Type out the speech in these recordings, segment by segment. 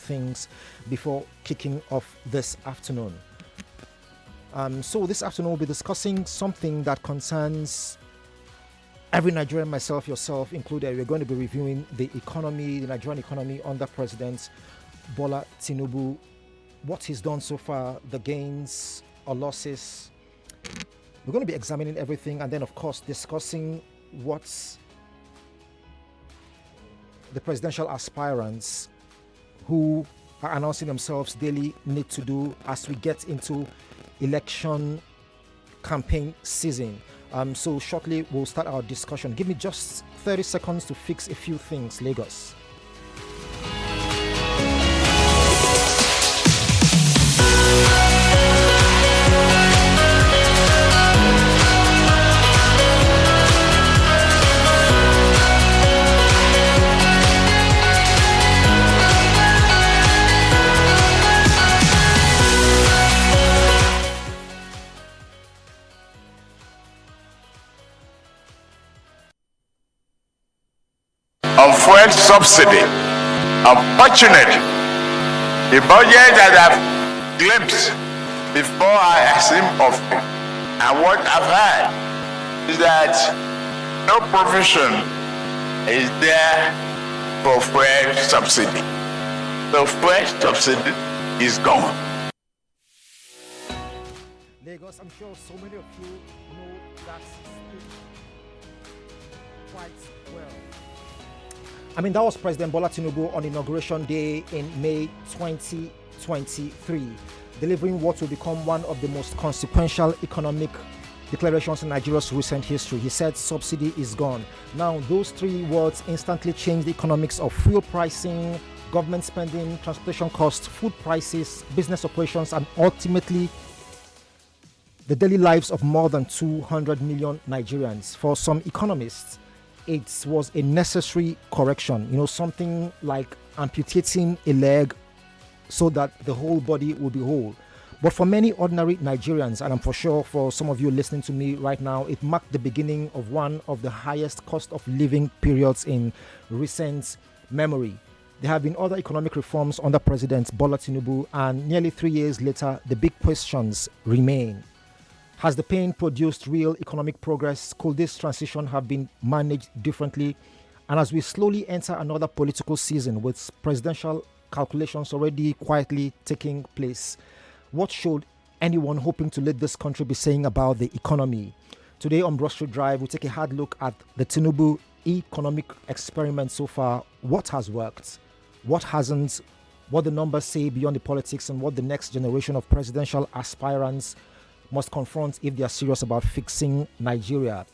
things before kicking off this afternoon. So this afternoon we'll be discussing something that concerns every Nigerian, myself, yourself included. We're going to be reviewing the economy, the Nigerian economy under President Bola Tinubu, what he's done so far, the gains or losses. We're going to be examining everything and then, of course, discussing what's the presidential aspirants who are announcing themselves daily need to do as we get into election campaign season. So shortly we'll start our discussion. Give me just 30 seconds to fix a few things, Lagos. On fuel subsidy. Unfortunately, the budget that I've glimpsed before I assume office and what I've heard is that no provision is there for fuel subsidy. So fuel subsidy is gone. Lagos, I'm sure so many of you know that quite well. I mean, that was President Bola Tinubu on Inauguration Day in May 2023, delivering what will become one of the most consequential economic declarations in Nigeria's recent history. He said subsidy is gone. Now, those three words instantly changed the economics of fuel pricing, government spending, transportation costs, food prices, business operations, and ultimately the daily lives of more than 200 million Nigerians. For some economists, it was a necessary correction, something like amputating a leg so that the whole body will be whole. But for many ordinary Nigerians, and I'm for sure for some of you listening to me right now, it marked the beginning of one of the highest cost of living periods in recent memory. There have been other economic reforms under President Bola Tinubu, and nearly 3 years later, the big questions remain. Has the pain produced real economic progress? Could this transition have been managed differently? And as we slowly enter another political season with presidential calculations already quietly taking place, what should anyone hoping to lead this country be saying about the economy? Today on Broad Street Drive, we take a hard look at the Tinubu economic experiment so far. What has worked? What hasn't? What the numbers say beyond the politics, and what the next generation of presidential aspirants must confront if they are serious about fixing Nigeria.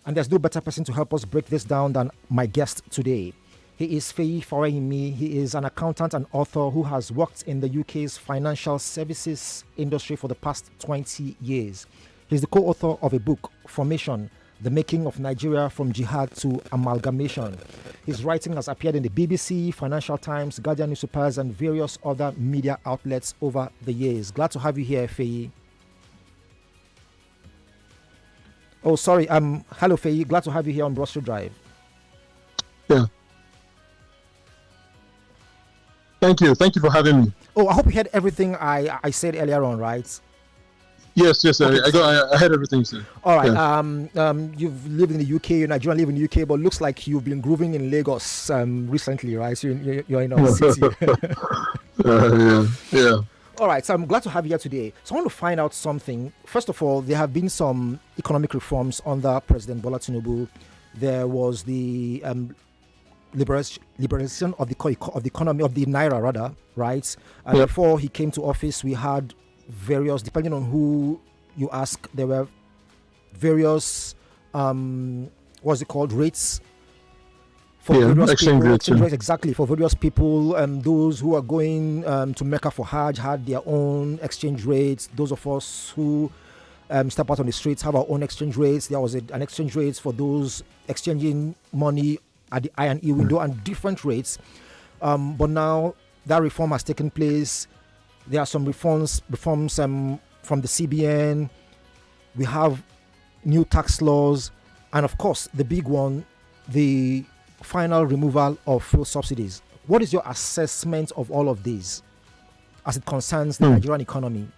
And there's no better person to help us break this down than my guest today. He is Feyi Farahimi. He is an accountant and author who has worked in the UK's financial services industry for the past 20 years. He's the co-author of a book, Formation: The Making of Nigeria from Jihad to Amalgamation. His writing has appeared in the BBC, Financial Times, Guardian newspapers, and various other media outlets over the years. Glad to have you here, Feyi. Oh, sorry. Hello, Feyi. Glad to have you here on Broad Street Drive. Yeah. Thank you. Thank you for having me. Oh, I hope you heard everything I said earlier on, right? Yes. Okay. I heard everything you said. All right. Yeah. You've lived in the UK. You're Nigerian, live in the UK, but looks like you've been grooving in Lagos recently, right? So you're in our city. Yeah. All right, so I'm glad to have you here today. So I want to find out something. First of all, there have been some economic reforms under President Bola Tinubu. There was the liberalization of the economy, of the naira, rather, right? Yep. Before he came to office, we had various, depending on who you ask, there were various, rates. For various exchange people, rates, exactly. For various people, those who are going to Mecca for Hajj had their own exchange rates. Those of us who step out on the streets have our own exchange rates. There was an exchange rate for those exchanging money at the I&E window and different rates. But now that reform has taken place. There are some reforms from the CBN. We have new tax laws, and of course, the big one, the final removal of fuel subsidies. What is your assessment of all of this as it concerns the Nigerian economy?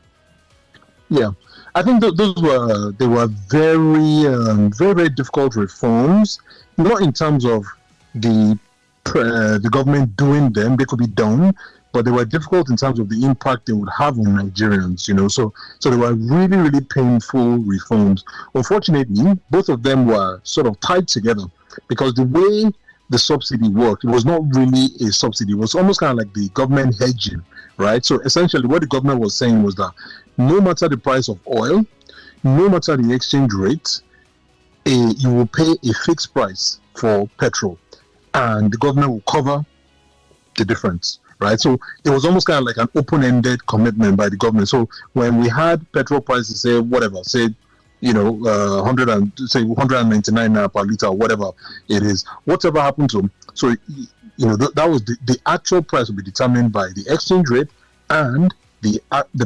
Yeah, I think they were very very difficult reforms. Not in terms of the government doing them; they could be done, but they were difficult in terms of the impact they would have on Nigerians. So they were really really painful reforms. Unfortunately, both of them were sort of tied together because the way the subsidy worked, it was not really a subsidy. It was almost kind of like the government hedging, right? So essentially, what the government was saying was that no matter the price of oil, no matter the exchange rate, you will pay a fixed price for petrol, and the government will cover the difference, right? So it was almost kind of like an open-ended commitment by the government. So when we had petrol prices, say 199 naira per liter, whatever it is, whatever happened to them. So that was the actual price will be determined by the exchange rate and the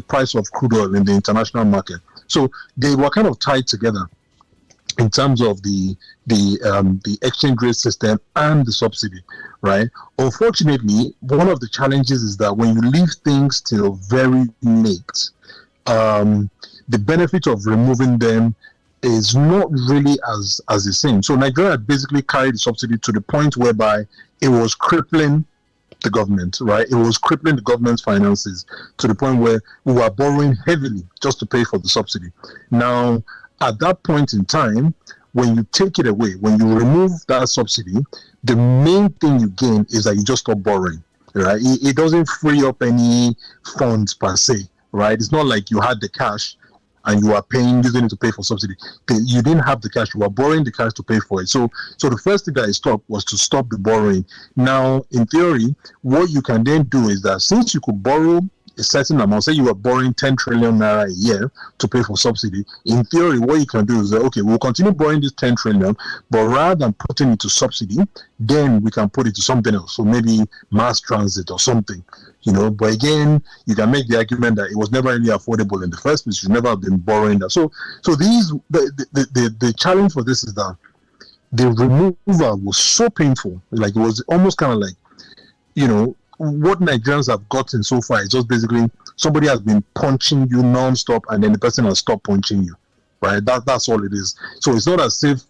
price of crude oil in the international market. So they were kind of tied together in terms of the exchange rate system and the subsidy, right? Unfortunately, one of the challenges is that when you leave things till very late, the benefit of removing them is not really as the same. So Nigeria had basically carried the subsidy to the point whereby it was crippling the government, right? It was crippling the government's finances to the point where we were borrowing heavily just to pay for the subsidy. Now, at that point in time, when you take it away, when you remove that subsidy, the main thing you gain is that you just stop borrowing, right? It doesn't free up any funds per se, right? It's not like you had the cash and you are using it to pay for subsidy. You didn't have the cash, you were borrowing the cash to pay for it. So the first thing that I stopped was to stop the borrowing. Now, in theory, what you can then do is that since you could borrow a certain amount, say you were borrowing 10 trillion naira a year to pay for subsidy, in theory, what you can do is that, okay, we'll continue borrowing this 10 trillion, but rather than putting it to subsidy, then we can put it to something else. So maybe mass transit or something, but again, you can make the argument that it was never really affordable in the first place. You should never have been borrowing that. So the challenge for this is that the removal was so painful. Like, it was almost kind of like, what Nigerians have gotten so far is just basically somebody has been punching you non-stop and then the person has stopped punching you, right? That's all it is. So it's not as if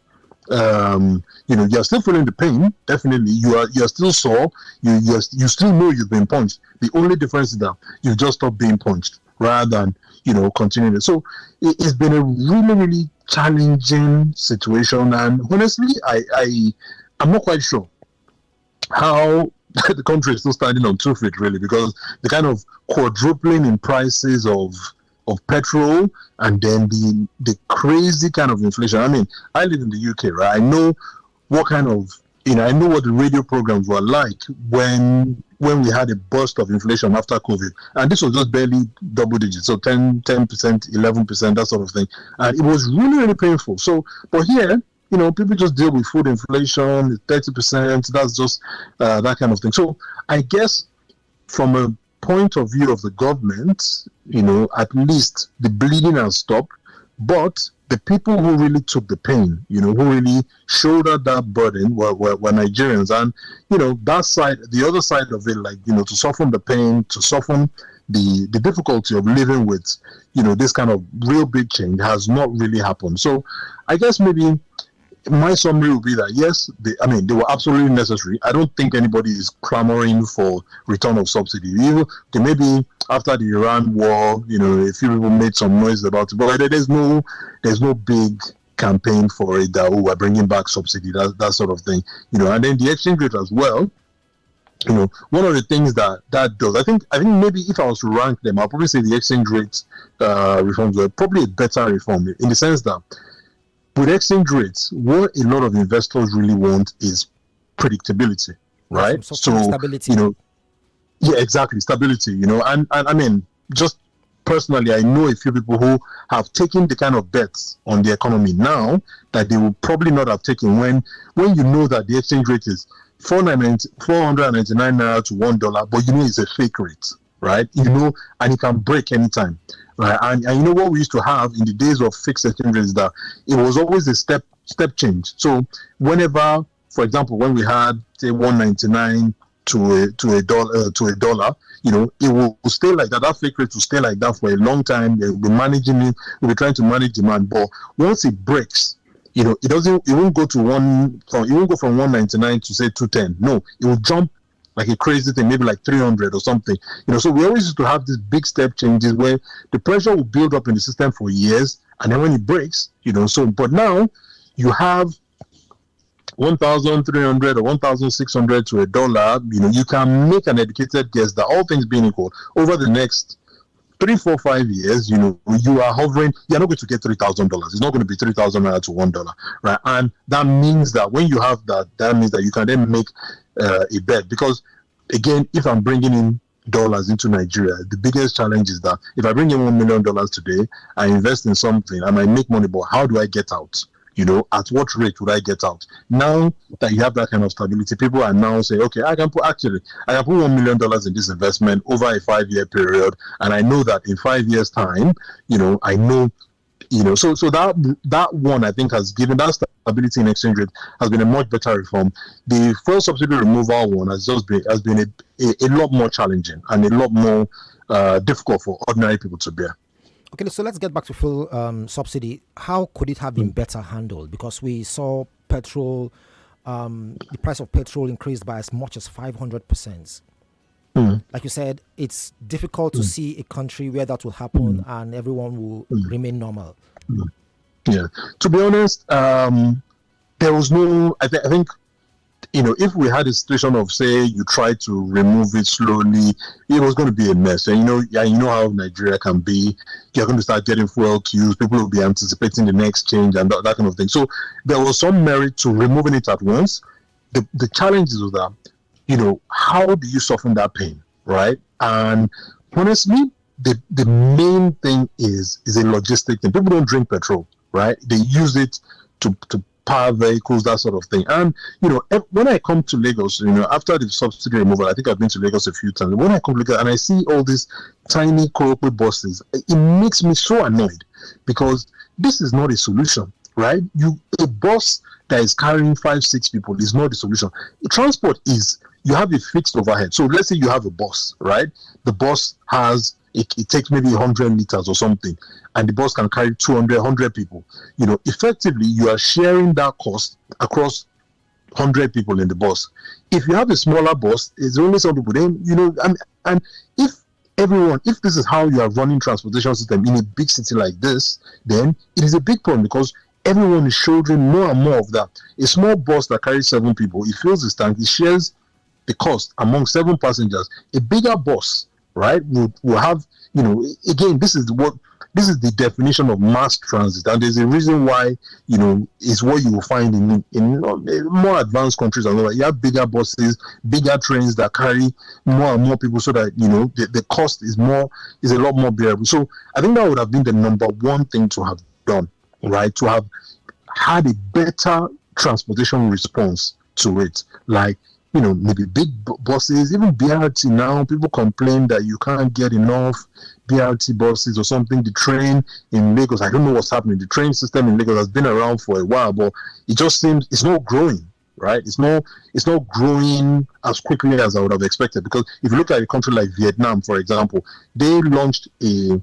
you're still feeling the pain. Definitely, you're still sore. You still know you've been punched. The only difference is that you just stopped being punched rather than continuing it. So it's been a really really challenging situation, and honestly, I'm not quite sure how the country is still standing on 2 feet, really, because the kind of quadrupling in prices of petrol and then the crazy kind of inflation. I mean, I live in the UK, right? I know what kind of, I know what the radio programs were like when we had a burst of inflation after COVID. And this was just barely double digits, so 10%, 11%, that sort of thing. And it was really, really painful. So, but here, people just deal with food inflation, 30%, that's just that kind of thing. So I guess from a point of view of the government, at least the bleeding has stopped, but the people who really took the pain, who really shouldered that burden were Nigerians. And, that side, the other side of it, like, to soften the pain, to soften the difficulty of living with, this kind of real big change has not really happened. So I guess maybe my summary would be that yes, they were absolutely necessary. I don't think anybody is clamoring for return of subsidy. Maybe after the Iran war, a few people made some noise about it, but there's no big campaign for it that we're bringing back subsidy, that sort of thing. And then the exchange rate as well. One of the things that does, I think maybe if I was to rank them, I'll probably say the exchange rate reforms were probably a better reform in the sense that with exchange rates, what a lot of investors really want is predictability, right? So stability. Yeah, exactly, stability. And I mean, just personally, I know a few people who have taken the kind of bets on the economy now that they will probably not have taken when you know that the exchange rate is 499 naira to $1, but it's a fake rate, right? And it can break anytime. Right. And what we used to have in the days of fixed exchange rates, that it was always a step change. So whenever, for example, when we had say 199 to a dollar, it will stay like that. That fake rate will stay like that for a long time. They'll be managing it. We'll be trying to manage demand. But once it breaks, it won't go from 199 to say 210. No, it will jump like a crazy thing, maybe like 300 or something. So we always used to have these big step changes where the pressure will build up in the system for years, and then when it breaks, but now you have 1,300 or 1,600 to a dollar. You can make an educated guess that all things being equal, over the next 3, 4, 5 years, you are hovering. You're not going to get $3,000. It's not going to be 3,000 naira to $1, right? And that means that when you have that means that you can then make a bet. Because again, if I'm bringing in dollars into Nigeria, the biggest challenge is that if I bring in $1 million today, I invest in something, I might make money, but how do I get out? At what rate would I get out? Now that you have that kind of stability, people are now saying, okay, I can put $1 million in this investment over a 5-year period, and I know that in 5 years' time, I know, so that one, I think, has given that stability in exchange rate has been a much better reform. The fuel subsidy removal one has been a lot more challenging and a lot more difficult for ordinary people to bear. Okay, so let's get back to fuel subsidy. How could it have been better handled? Because we saw petrol, the price of petrol increased by as much as 500%. Like you said, it's difficult to see a country where that will happen and everyone will remain normal. Yeah. To be honest, there was no, I think, if we had a situation of, say, you try to remove it slowly, it was going to be a mess. And you know how Nigeria can be. You're going to start getting fuel queues. People will be anticipating the next change and that kind of thing. So there was some merit to removing it at once. The challenge is that, how do you soften that pain, right? And honestly, the main thing is a logistic thing. People don't drink petrol, right? They use it to power vehicles, that sort of thing. And when I come to Lagos, after the subsidy removal, I think I've been to Lagos a few times. When I come to Lagos and I see all these tiny Korope buses, it makes me so annoyed, because this is not a solution, right? A bus that is carrying 5, 6 people is not the solution. Transport is, you have a fixed overhead. So let's say you have a bus, right? The bus has it takes maybe 100 liters or something, and the bus can carry 100 people. Effectively, you are sharing that cost across 100 people in the bus. If you have a smaller bus, it's only some people. Then and if this is how you are running transportation system in a big city like this, then it is a big problem, because everyone is shouldering more and more of that. A small bus that carries 7 people, it fills its tank, it shares the cost among 7 passengers. A bigger bus, right, will have, again, this is the definition of mass transit, and there's a reason why, is what you will find in more advanced countries and all that. You have bigger buses, bigger trains that carry more and more people, so that the cost is a lot more bearable. So I think that would have been the number one thing to have done, right? To have had a better transportation response to it, like maybe big buses, even BRT. Now people complain that you can't get enough BRT buses or something. The train in Lagos, I don't know what's happening. The train system in Lagos has been around for a while, but it just seems it's not growing, right? It's not growing as quickly as I would have expected. Because if you look at a country like Vietnam, for example, they launched a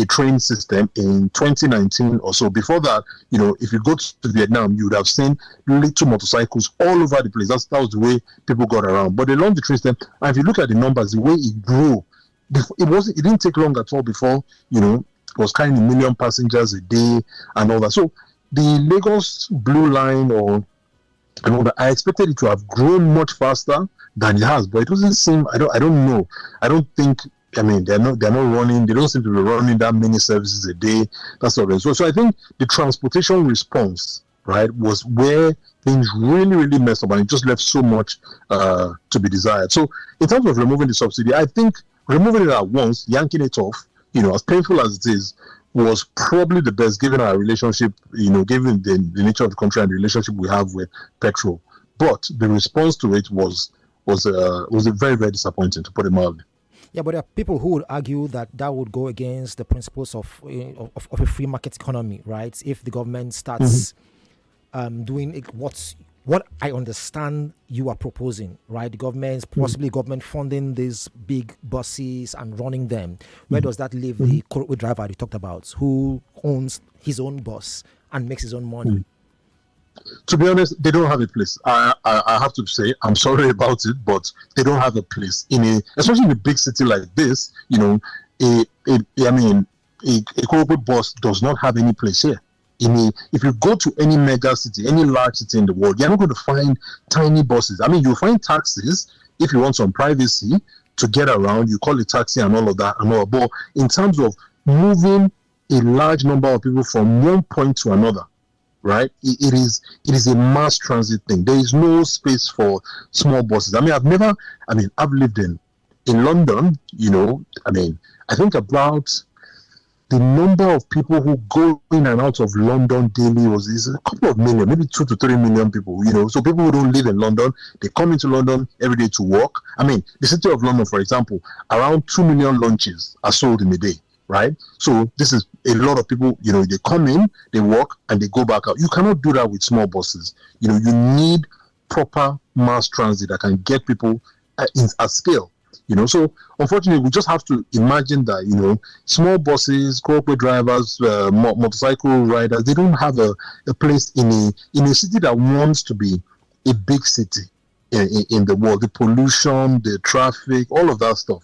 train system in 2019 or so. Before that, if you go to Vietnam, you would have seen little motorcycles all over the place. That was the way people got around. But they launched the train system, and if you look at the numbers, the way it grew, it didn't take long at all before, it was carrying 1 million passengers a day and all that. So the Lagos Blue Line and all that, I expected it to have grown much faster than it has, but it doesn't seem. I don't know. I don't think. I mean, they're not running. They don't seem to be running that many services a day. That's all. So I think the transportation response, right, was where things really, really messed up, and it just left so much to be desired. So in terms of removing the subsidy, I think removing it at once, yanking it off, as painful as it is, was probably the best, given our relationship, given the nature of the country and the relationship we have with petrol. But the response to it was very, very disappointing, to put it mildly. Yeah, but there are people who would argue that would go against the principles of a free market economy, right? If the government starts doing what what I understand you are proposing, right? The government, possibly government funding these big buses and running them. Where does that leave the Korokwe driver you talked about, who owns his own bus and makes his own money? To be honest, they don't have a place. I have to say, I'm sorry about it, but they don't have a place especially in a big city like this. A Korokwe bus does not have any place here. If you go to any mega city, any large city in the world, you're not going to find tiny buses. I mean, you'll find taxis if you want some privacy to get around. You call it taxi and all of that and all. But in terms of moving a large number of people from one point to another, right? It is a mass transit thing. There is no space for small buses. I've lived in London. I think about the number of people who go in and out of London daily is a couple of million, maybe 2 to 3 million people, So people who don't live in London, they come into London every day to work. The city of London, for example, around 2 million lunches are sold in a day, right? So this is a lot of people, they come in, they work, and they go back out. You cannot do that with small buses. You need proper mass transit that can get people at scale. So unfortunately, we just have to imagine that, small buses, corporate drivers, motorcycle riders, they don't have a place in a city that wants to be a big city in the world. The pollution, the traffic, all of that stuff,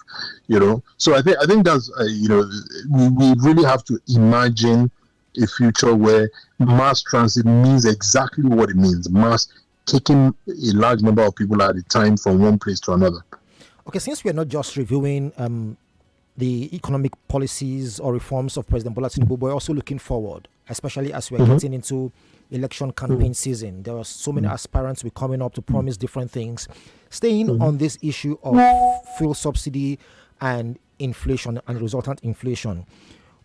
So I think that's, we really have to imagine a future where mass transit means exactly what it means. Mass taking a large number of people at a time from one place to another. Okay, since we are not just reviewing the economic policies or reforms of President Bola Tinubu, but we're also looking forward, especially as we're getting into election campaign season. There are so many aspirants will coming up to promise different things. Staying on this issue of fuel subsidy and inflation and resultant inflation,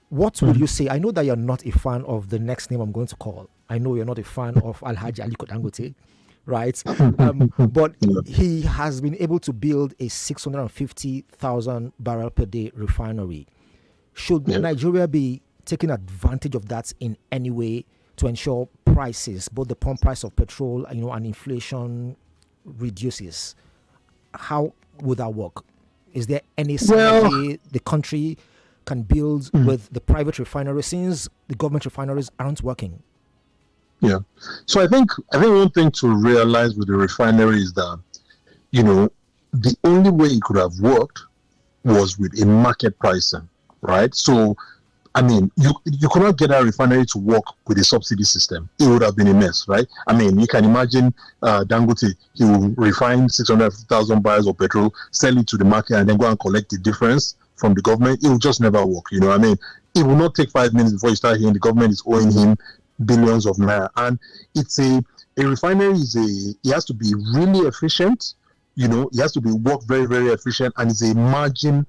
what would you say? I know that you're not a fan of the next name I'm going to call. I know you're not a fan of Alhaji Aliko Dangote, right? But he has been able to build a 650,000 barrel per day refinery. Should Nigeria be taking advantage of that in any way to ensure prices, both the pump price of petrol, and inflation reduces? How would that work? Is there any way the country can build with the private refinery, since the government refineries aren't working? Yeah. So I think one thing to realize with the refinery is that, the only way it could have worked was with a market pricing, right? So, you could not get a refinery to work with a subsidy system. It would have been a mess, right? You can imagine Dangote, he will refine 600,000 barrels of petrol, sell it to the market, and then go and collect the difference from the government. It will just never work, It will not take 5 minutes before you start hearing the government is owing him billions of naira. And it's a refinery it has to be really efficient, it has to be work very, very efficient, and it's a margin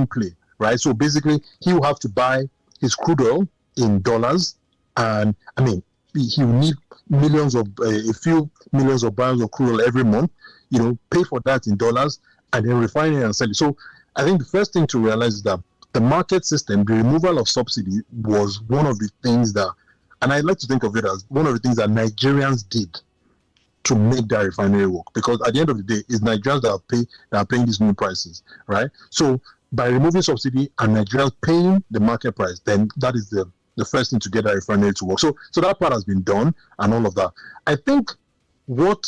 play, right? So basically he will have to buy his crude oil in dollars, and he will need a few millions of barrels of crude oil every month, pay for that in dollars, and then refine it and sell it. So I think the first thing to realize is that the market system, the removal of subsidy, was one of the things that, and I like to think of it as one of the things that Nigerians did to make that refinery work. Because at the end of the day, it's Nigerians that are paying these new prices, right? So by removing subsidy and Nigerians paying the market price, then that is the first thing to get that refinery to work. So that part has been done and all of that. I think what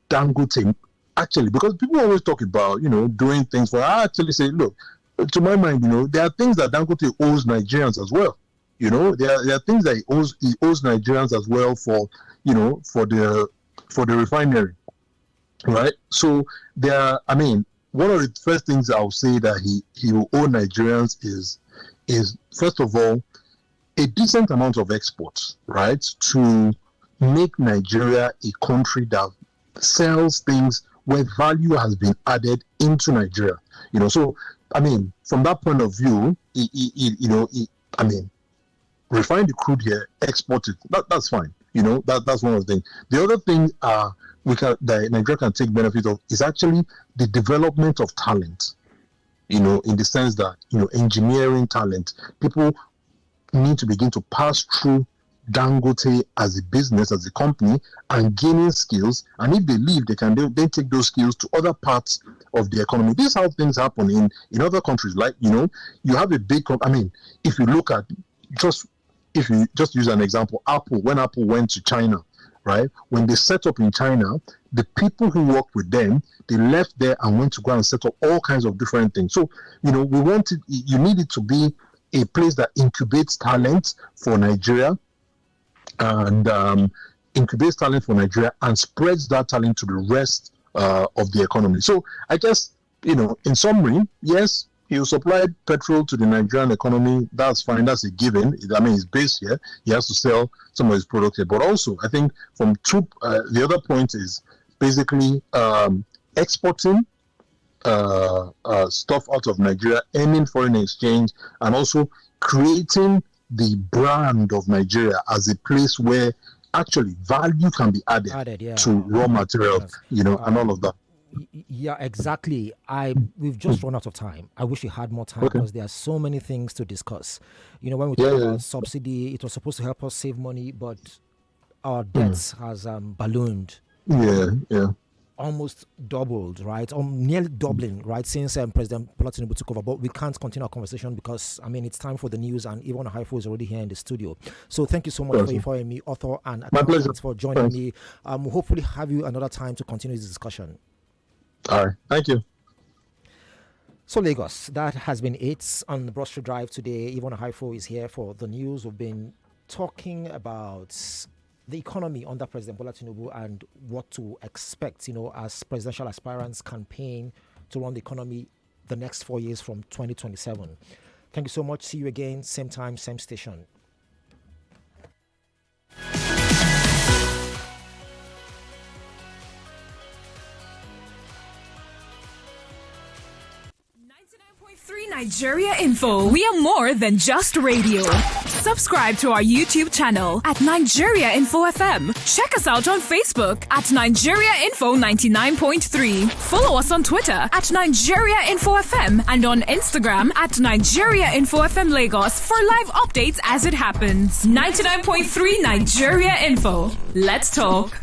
Dangote actually, because people always talk about, doing things for, I actually say, look, to my mind, there are things that Dangote owes Nigerians as well. There are things that he owes Nigerians as well for the refinery, right? So one of the first things I'll say that he will owe Nigerians is first of all a decent amount of exports, right? To make Nigeria a country that sells things where value has been added into Nigeria. So from that point of view, refine the crude here, export it. That's fine. That's one of the things. The other thing that Nigeria can take benefit of is actually the development of talent. In the sense that engineering talent, people need to begin to pass through Dangote as a business, as a company, and gaining skills. And if they leave, they can then take those skills to other parts of the economy. This is how things happen in other countries. Like, you have a big, if you look at if you just use an example, Apple, when Apple went to China, right? When they set up in China, the people who worked with them, they left there and went to go and set up all kinds of different things. So, you need it to be a place that incubates talent for Nigeria and spreads that talent to the rest of the economy. So I guess, in summary, yes, he'll supply petrol to the Nigerian economy. That's fine. That's a given. He's based here. He has to sell some of his products here. But also, I think the other point is basically exporting stuff out of Nigeria, earning foreign exchange, and also creating the brand of Nigeria as a place where actually value can be added to raw materials, and all of that. Yeah, exactly. We've just run out of time. I wish we had more time because there are so many things to discuss. When we talk about subsidy, it was supposed to help us save money, but our debts has ballooned. Yeah. Almost doubled, right? Or nearly doubling, right? Since President Bola Tinubu took over. But we can't continue our conversation because, it's time for the news, and Yvonne Haifo is already here in the studio. So thank you so much for informing me, author and accountant, for joining me. We'll hopefully have you another time to continue this discussion. All right. Thank you. So Lagos, that has been it on the Broad Street Drive today. Yvonne Haifo is here for the news. We've been talking about the economy under President Bola Tinubu and what to expect, as presidential aspirants campaign to run the economy the next 4 years from 2027. Thank you so much. See you again, same time, same station. Nigeria Info. We are more than just radio. Subscribe to our YouTube channel at Nigeria Info FM. Check us out on Facebook at Nigeria Info 99.3. Follow us on Twitter at Nigeria Info FM and on Instagram at Nigeria Info FM Lagos for live updates as it happens. 99.3 Nigeria Info. Let's talk.